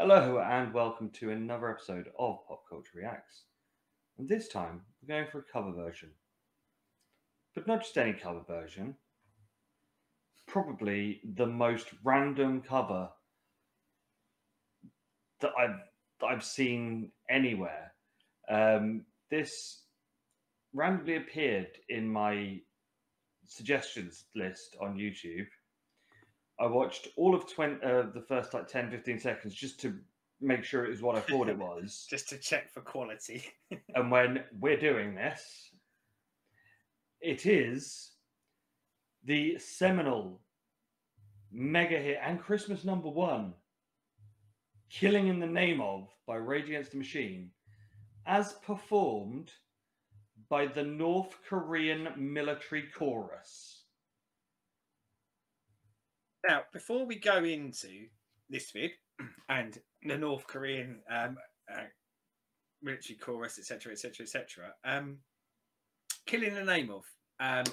Hello and welcome to another episode of PopCulture Reacts. And this time we're going for a cover version. But not just any cover version, probably the most random cover that I've seen anywhere. This randomly appeared in my suggestions list on YouTube. I watched all of the first 10-15 seconds just to make sure it was what I thought it was. Just to check for quality. And when we're doing this, it is the seminal mega hit and Christmas #1, Killing in the Name of by Rage Against the Machine, as performed by the North Korean military chorus. Now, before we go into this vid and the North Korean military chorus, etc., etc., etc., Killing in the Name of,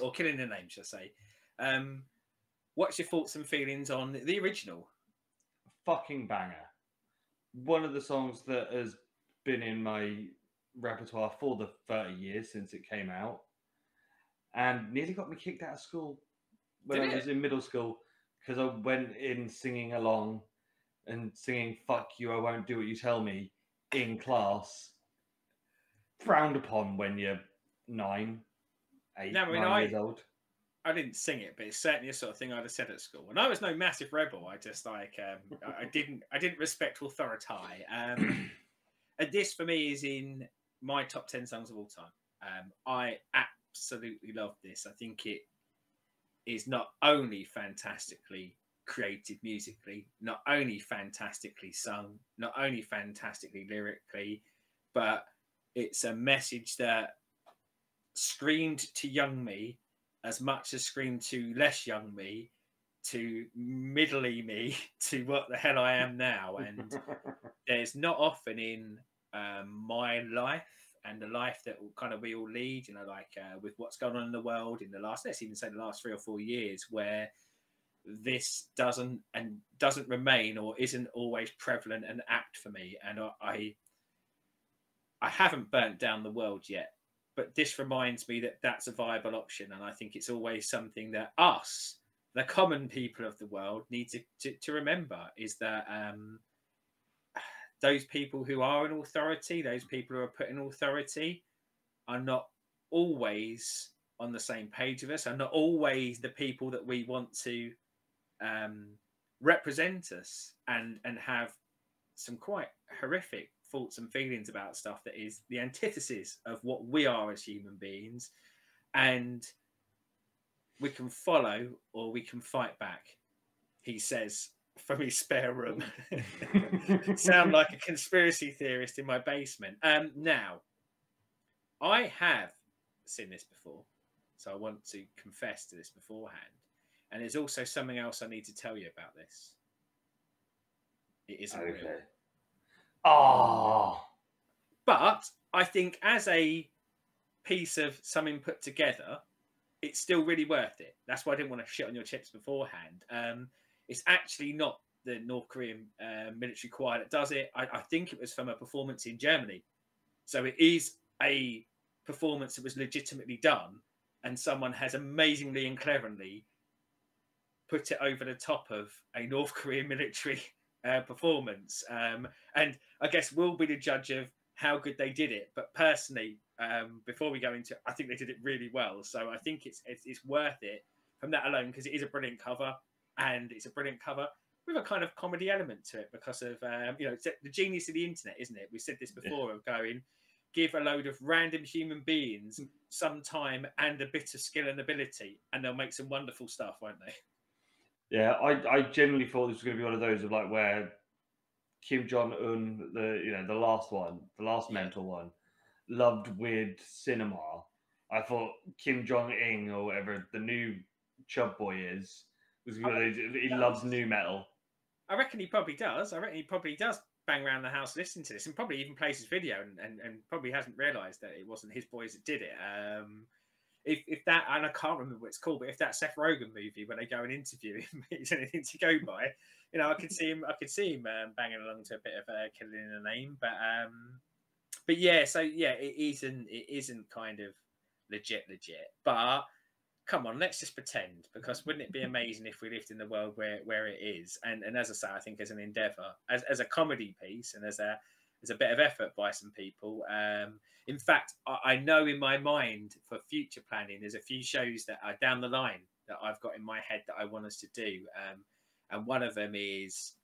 or Killing in the Name, should I say, what's your thoughts and feelings on the original? Fucking banger. One of the songs that has been in my repertoire for the 30 years since it came out, and nearly got me kicked out of school when I was in middle school because I went in singing along and singing "Fuck you, I won't do what you tell me" in class. Frowned upon when you're 9 years old. I didn't sing it, but it's certainly a sort of thing I'd have said at school. And I was no massive rebel. I just I didn't respect authority. And this for me is in my top 10 songs of all time. I absolutely love this. I think it is not only fantastically created musically, not only fantastically sung, not only fantastically lyrically, but it's a message that screamed to young me as much as screamed to less young me, to middly me, to what the hell I am now. And there's not often in my life and the life that kind of we all lead, you know, like with what's going on in the world in the last, let's even say the last 3 or 4 years, where this doesn't remain or isn't always prevalent and apt for me. And I haven't burnt down the world yet, but this reminds me that that's a viable option. And I think it's always something that us, the common people of the world, need to remember, is that those people who are in authority, those people who are put in authority, are not always on the same page with us, are not always the people that we want to represent us, and have some quite horrific thoughts and feelings about stuff that is the antithesis of what we are as human beings. And we can follow or we can fight back, he says from his spare room. Sound like a conspiracy theorist in my basement. Now, I have seen this before, so I want to confess to this beforehand. And there's also something else I need to tell you about this. It isn't real. Oh. But I think as a piece of something put together, it's still really worth it. That's why I didn't want to shit on your chips beforehand. It's actually not the North Korean military choir that does it. I think it was from a performance in Germany. So it is a performance that was legitimately done, and someone has amazingly and cleverly put it over the top of a North Korean military performance. And I guess we'll be the judge of how good they did it. But personally, before we go into it, I think they did it really well. So I think it's worth it from that alone, because it is a brilliant cover, and it's a brilliant cover with a kind of comedy element to it because of, it's the genius of the internet, isn't it? We said this before, of going, give a load of random human beings some time and a bit of skill and ability, and they'll make some wonderful stuff, won't they? Yeah, I genuinely thought this was going to be one of those of like where Kim Jong-un, the last one, the last mental one, loved weird cinema. I thought Kim Jong-il, or whatever the new chub boy is, he loves new metal. I reckon he probably does. I reckon he probably does bang around the house listening to this, and probably even plays his video and probably hasn't realised that it wasn't his boys that did it. if that, and I can't remember what it's called, but if that Seth Rogen movie when they go and interview him is anything to go by, you know, I could see him banging along to a bit of Killing in the Name, but yeah, so yeah, it isn't kind of legit, but come on, let's just pretend, because wouldn't it be amazing if we lived in the world where it is? And as I say, I think as an endeavour, as a comedy piece, and as a bit of effort by some people. In fact, I know in my mind for future planning, there's a few shows that are down the line that I've got in my head that I want us to do, and one of them is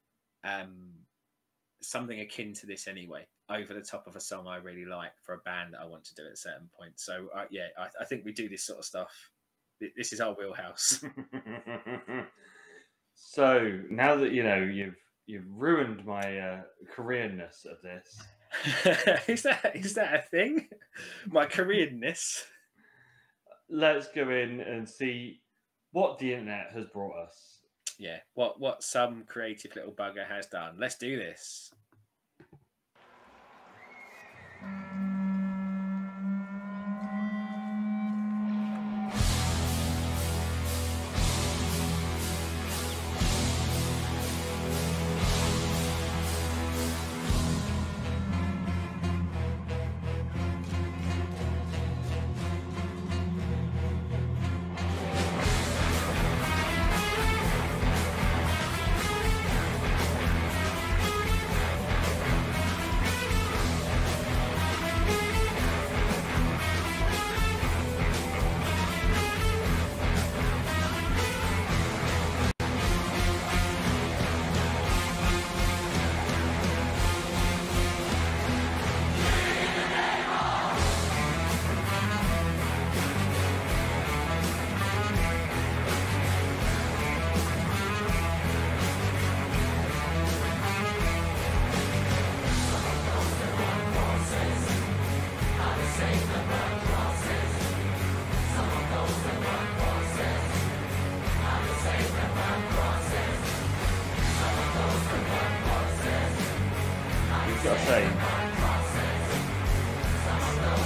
something akin to this anyway, over the top of a song I really like for a band that I want to do at a certain point. So yeah, I think we do this sort of stuff. This is our wheelhouse. So now that you know you've ruined my Koreanness of this. Is that a thing? My Koreanness. Let's go in and see what the internet has brought us. Yeah, what some creative little bugger has done. Let's do this.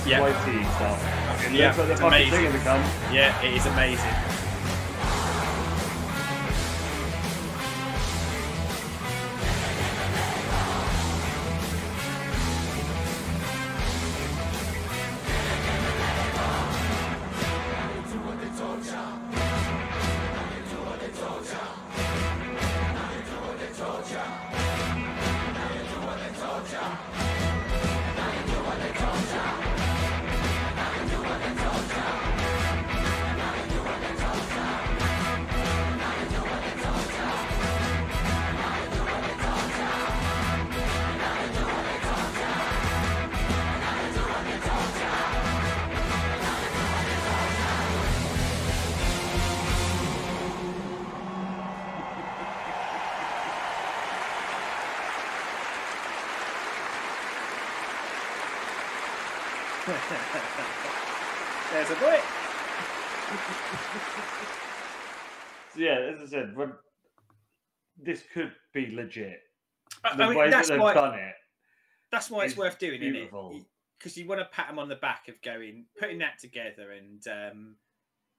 Yeah. YT stuff. Yeah, looks like it's they're fucking amazing. singing the gun. Yeah, it is amazing. There's a boy. So yeah, as I said, this could be legit. I The mean, way that that's they've why, done it. that's why it's worth doing, beautiful. isn't it? Because you want to pat them on the back of putting that together, and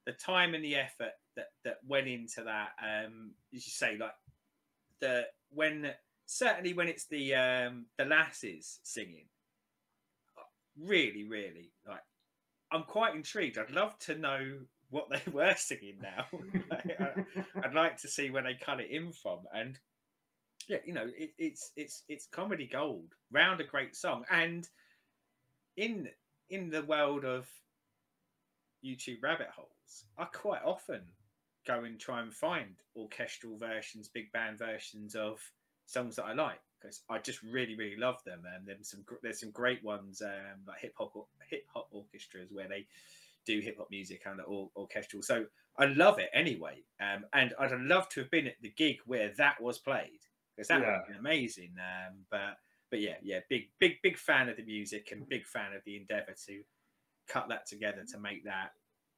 the time and the effort that went into that. As you say, like certainly when it's the lasses singing, really, really, like, I'm quite intrigued. I'd love to know what they were singing now. I'd like to see where they cut it in from. And yeah, you know, it's comedy gold. Round a great song. And in the world of YouTube rabbit holes, I quite often go and try and find orchestral versions, big band versions of songs that I like, because I just really, really love them. And there's some great ones, like hip hop orchestras where they do hip hop music and orchestral. So I love it anyway. And I'd love to have been at the gig where that was played, because that would have been amazing. But yeah, big fan of the music and big fan of the endeavour to cut that together to make that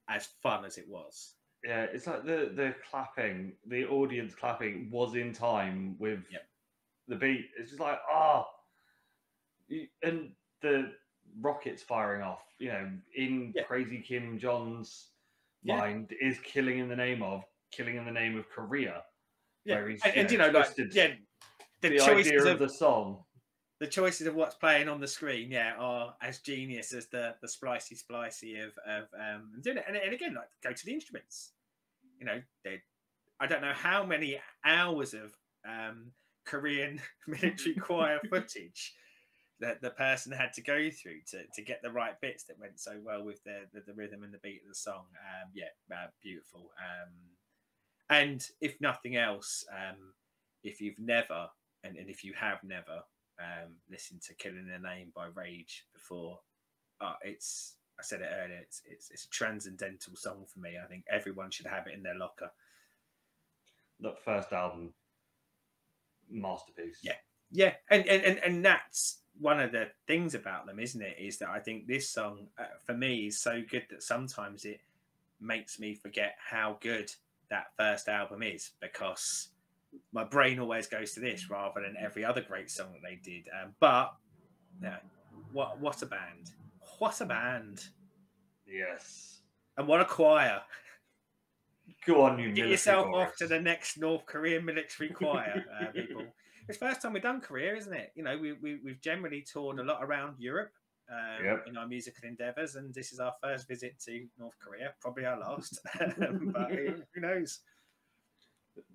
as fun as it was. Yeah, it's like the clapping, the audience clapping was in time with the beat. It's just like, and the rockets firing off. You know, in Yeah. Crazy Kim John's mind, is killing in the name of Korea, where he's and you know, like twisted the the choices idea of the song. The choices of what's playing on the screen, are as genius as the splicey of doing it. And again, like, go to the instruments. You know, I don't know how many hours of Korean military choir footage that the person had to go through to get the right bits that went so well with the rhythm and the beat of the song. Beautiful. And if nothing else, if you've never, and if you have never listened to "Killing the Name" by Rage before, I said it earlier, it's a transcendental song for me. I think everyone should have it in their locker. That first album, masterpiece. Yeah, and that's one of the things about them, isn't it? Is that I think this song for me is so good that sometimes it makes me forget how good that first album is, because my brain always goes to this rather than every other great song that they did. But yeah, what a band! What a band! Yes. And what a choir! Go on, you Get military yourself chorus. off to the next North Korean military choir, people. It's the first time we've done Korea, isn't it? You know, we've generally toured a lot around Europe in our musical endeavours, and this is our first visit to North Korea, probably our last. But who knows?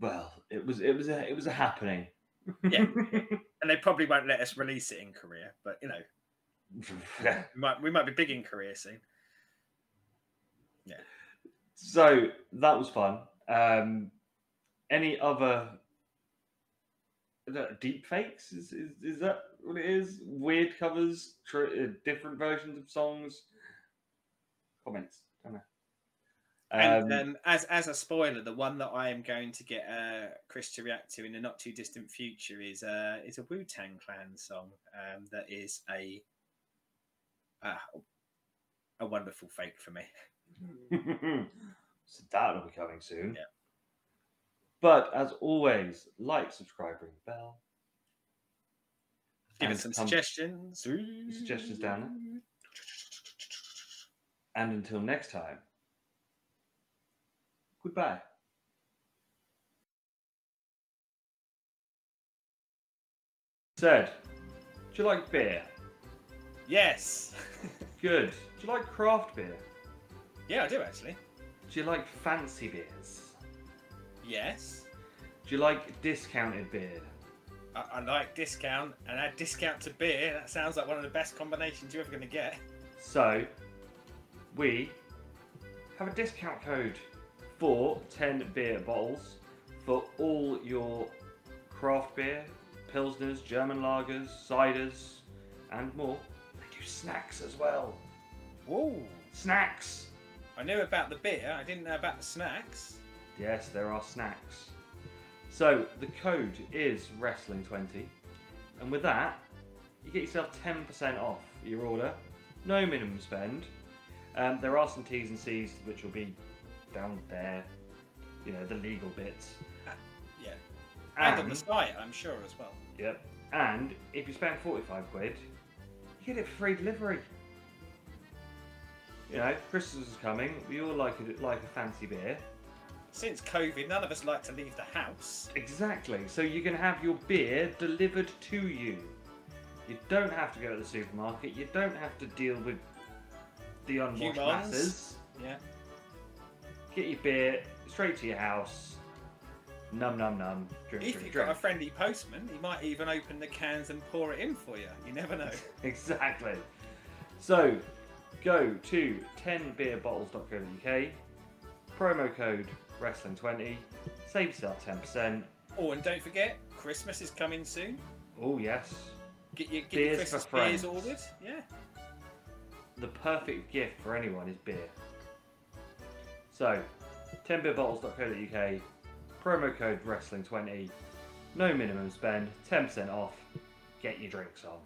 Well, it was a happening. Yeah, and they probably won't let us release it in Korea, but you know, we might be big in Korea soon. Yeah. So that was fun. Any other deep fakes? Is that what it is? Weird covers, different versions of songs. Comments. Don't know. And as a spoiler, the one that I am going to get Chris to react to in the not too distant future is a Wu-Tang Clan song that is a wonderful fake for me. So that'll be coming soon. Yeah. But as always, like, subscribe, ring the bell. Give us some suggestions. Suggestions down there. And until next time, goodbye. Said, do you like beer? Yes. Good. Do you like craft beer? Yeah, I do actually. Do you like fancy beers? Yes. Do you like discounted beer? I like discount, and add discount to beer. That sounds like one of the best combinations you're ever going to get. So, we have a discount code for 10 beer bottles for all your craft beer, pilsners, German lagers, ciders, and more. They do snacks as well. Whoa! Snacks! I knew about the beer, I didn't know about the snacks. Yes, there are snacks. So, the code is Wrestling20, and with that, you get yourself 10% off your order. No minimum spend. There are some T's and C's which will be down there, you know, the legal bits. Yeah. And on the site, I'm sure, as well. Yep. And if you spend 45 quid, you get it for free delivery. You know, Christmas is coming. We all like a fancy beer. Since COVID, none of us like to leave the house. Exactly. So you can have your beer delivered to you. You don't have to go to the supermarket. You don't have to deal with the unwashed masses. Yeah. Get your beer straight to your house. Num num num. Drink, If drink, you've drink. got a friendly postman, he might even open the cans and pour it in for you. You never know. Exactly. So, go to 10beerbottles.co.uk, promo code Wrestling20, save yourself 10%. Oh, and don't forget, Christmas is coming soon. Oh, yes. Get your Beers Christmas for friends. beers ordered. Yeah. The perfect gift for anyone is beer. So, 10beerbottles.co.uk, promo code Wrestling20, no minimum spend, 10% off, get your drinks on.